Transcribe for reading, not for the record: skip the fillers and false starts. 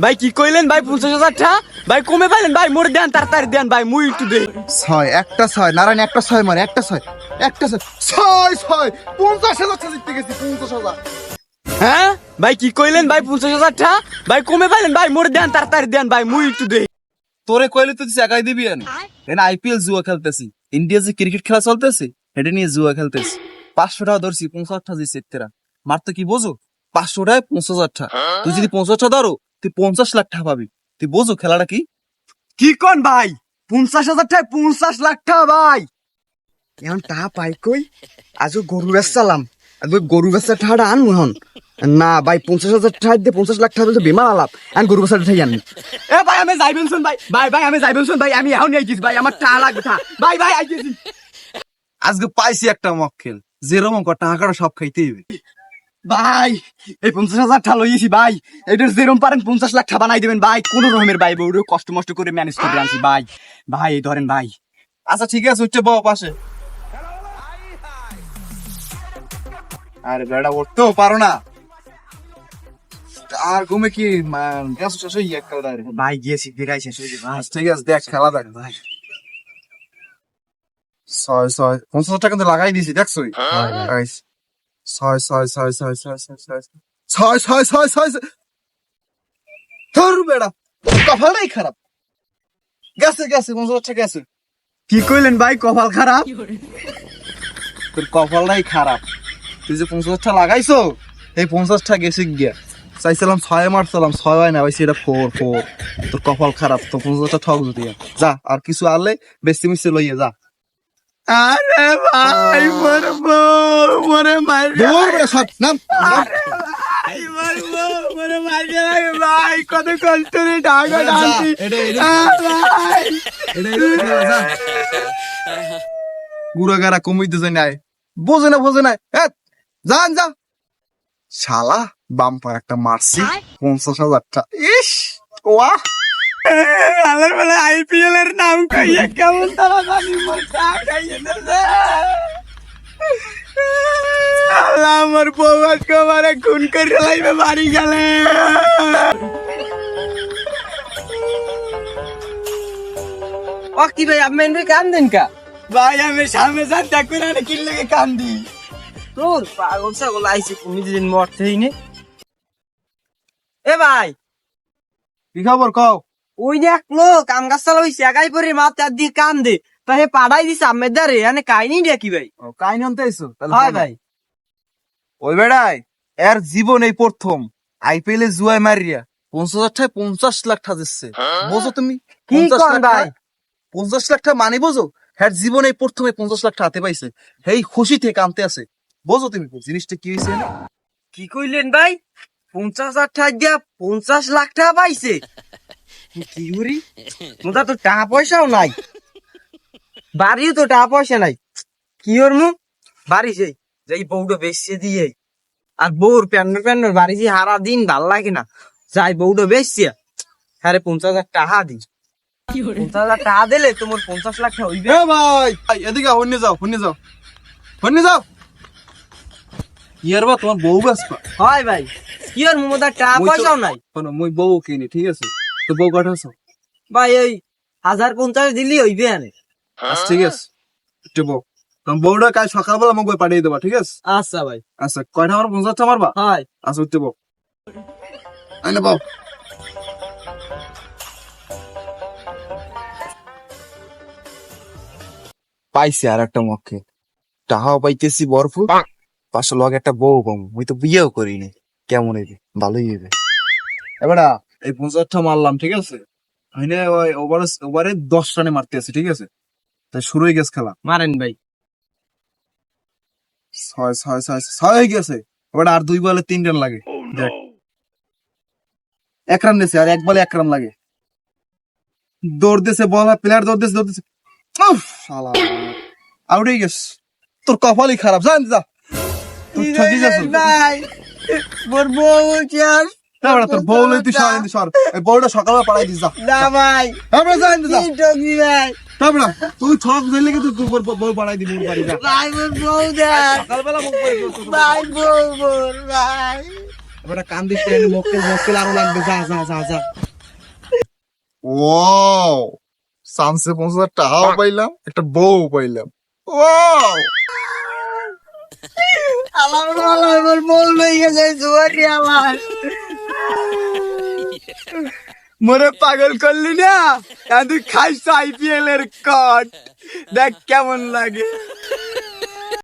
ভাই কি কইলেন ভাই 50,000 টাকা ভাই কমে পাইলেন ভাই মোর দেন তাড়াতাড়ি দেন ভাই মুই একটু দে ছয় একটা ছয় নারায়ণ একটা ছয় মানে একটা ছয় ছয় 50,000 টাকা জিততে গেছি 50,000। হ্যাঁ ভাই কি কইলেন ভাই 50,000 টাকা ভাই কমে পাইলেন ভাই মোর দেন তাড়াতাড়ি দেন ভাই মুই একটু দে তোরে কইলে তুই একাই দিবি না এখানে আইপিএল জুয়া খেলতেছি ইন্ডিয়া যে ক্রিকেট খেলা চলতেছে এটা নিয়ে জুয়া খেলতেছি 500 টাকা ধরছি 50,000 টাকা দিচ্ছে তেরা মারতে কি বোঝো 500 টাকায় 50,000 টাকা তুই যদি 50 টাকা ধরো তুই 50 লাখ টাকা পাবি তুই বোঝো খেলাটা কি কি কোন ভাই 50,000 টাকা 50 লাখ টাকা ভাই এখন টাকা পাই কই আজও গরু বেচালাম আজ গরু বেচার টাকাটা আনমু এখন না ভাই 50,000 টাকা দিয়ে 50 লাখ টাকা বলতে বিমান আলাপ এখন গরু বেচার টাকা আনমু এ ভাই আমি যাইবেন শুন ভাই ভাই আমি যাইবেন শুন ভাই আমি এখন আইছিস ভাই আমার টাকা লাগবে ভাই আইছিস আজকে পাইছি একটা মক্কেল যেরকম টাকা সব খাইতে হইবে ভাই এই 50,000 টাকা লইছি ভাই এটার যেরকম পারেন 50 লাখ টাকা বানাই দেবেন ভাই কোন রকমের ভাই বউরে কষ্ট মষ্ট করে ম্যানেজ করে আনছি ভাই এই ধরেন ভাই আচ্ছা ঠিক আছে উঠছে বউ পাশে আরে বেড়া উঠতেও পারো না আর ঘুমে কি গ্যাস শেষ হয়ে গিয়ে খেলা দেয় ভাই গিয়েছি বেড়াই শেষ হয়ে যাবে ভাই ঠিক আছে দেখ খেলা দেখ ভাই 50,000 টাকা কিন্তু লাগাই দিছি দেখছই ধর বেড়া কপালটাই খারাপ গেছে 50,000 টাকা গেছে কি কইলেন ভাই কপাল খারাপ তোর কপালটাই খারাপ তুই যে 50,000 টাকা লাগাইছো এই 50 টাকা গেছে গিয়া চাইছিলাম 6 মারছিলাম 6 হয় না ভাই সেটা 4 তোর কপাল খারাপ তো 50,000 টাকা ঠক যদি যা আর কিছু আনলে বেশি মিশে লইয়ে যা আরে ভাই মরে মার দূর বেড়া সব নাম ভাই কত কষ্ট রে ঢাকা ডালছি ভাই গুড়াগাড়া কমিতে যায় নাই বোঝে না যা শালা বাম্পার একটা মারছি 50,000 টাকা ইস ওয়া আলার বেলা আইপিএল এর নাম কইয়া কেমন তারা জানি মজা খাইয়ে দেছে আল্লাহ আমার বউয়াজ কমারে খুন করে লাইবে বাড়ি গেলে ও কি ভাই আপনি এনে কান্দেন কা ভাই আমি সামনে যা দেখো না কি লাগে কান্দি তোর পাগল ছাগল আইছে তুমি যেদিন মরতে হইনি এ ভাই কি খবর কও ওই দেখ লোক আম গাছ চালাইছে একাই পরে মাথা দিয়ে কান্দে তাহে পাড়াই দিছে আমের দ্বারে এনে কাহিনী দেখি ভাই ও কাহিনী আনতে আইছো হয় ভাই ওই বেড়াই এর জীবন এই প্রথম আইপিএল এ জুয়ায় মারিয়া 50,000 টাকা 50 লাখ টাকা দিচ্ছে বোঝো তুমি কি 50 কোন লাখ ভাই? টাকা 50 লাখ টাকা মানে বোঝো হ্যাঁ জীবন এই প্রথমে 50 লাখ টাকা হাতে পাইছে এই খুশি থেকে আনতে আছে বোঝো তুমি জিনিসটা কি হয়েছে কি কইলেন ভাই 50,000 টাকা দিয়া 50 লাখ টাকা পাইছে কি করি মোটা তো টাকা পয়সাও নাই বাড়িও তো টাকা পয়সা নাই কি ওর মু বাড়ি যাই যাই বউটা বেচছে দিয়ে আর বউর প্যান্ডর বাড়ি যে হারা দিন ভাল লাগে না যাই বউটা বেচছে হ্যাঁ 50,000 টাকা দি 50,000 টাকা দিলে তোমার 50 লাখ টাকা হইবে এ ভাই এদিকে হন্যে যাও ইয়ার বা তোমার বউ বাসপা হয় ভাই কি ওর মোটা টাকা পয়সাও নাই শোনো মুই বউ কিনি ঠিক আছে তো বউ কাটাছো ভাই ওই 1,050 দিলি হইবে আনে আচ্ছা ঠিক আছে একটু বউ তোমার বউটা কাল সকালবেলা আমাকে পাঠিয়ে দেবা ঠিক আছে আচ্ছা ভাই আচ্ছা কয়টা আমার 50 টাকা মারবা হয় আচ্ছা উঠতে বউ আইনা বউ পাইছি আর একটা মক্কে টাকাও পাইতেছি বরফু পাশে লগে একটা বউ কম মুই তো বিয়েও করিনি কেমন হইবে ভালোই হইবে এবারে এই 50 টাকা মারলাম ঠিক আছে হইনে ওই ওভারে 10 রানে মারতে আছে ঠিক আছে তাই শুরু হয়ে গেছে খেলা মারেন ভাই 6 হয়ে গেছে এবার আর 2 বলে 3 রান লাগে দেখ 1 রান দিছে আর 1 বলে 1 রান লাগে দৌড় দিছে বল প্লেয়ার দৌড় দিছে উফ শালা আউট হয়ে গেছে তোর কপালই খারাপ জান যা তুই ঠকি যাচ্ছিস ভাই মোর বউ চার এবারে তোর বউ লই তুই সর এই বউটা সকালে পাড়াই দিস যা না ভাই আমরা যাই যা কি টকি ভাই তারপরে তুই ঠক দিলে কিন্তু তুই বউ পাড়াই দিবি বাড়ি যা ভাই মোর বউ দেখ সকালবেলা মুখ করে ভাই বউ মোর ভাই এবার কান্দিস না, মক্কেল মক্কেল আরো লাগবে, যা যা যা যা। ওয়াও, সানসে 50,000 টাকাও পাইলাম, একটা বউ পাইলাম। ওয়াও, আমার আমার মন লইয়া যায় জুয়ারি আমার। মরে পাগল করলি না, এখন তুই খাইছ IPL এর কট, দেখ কেমন লাগে।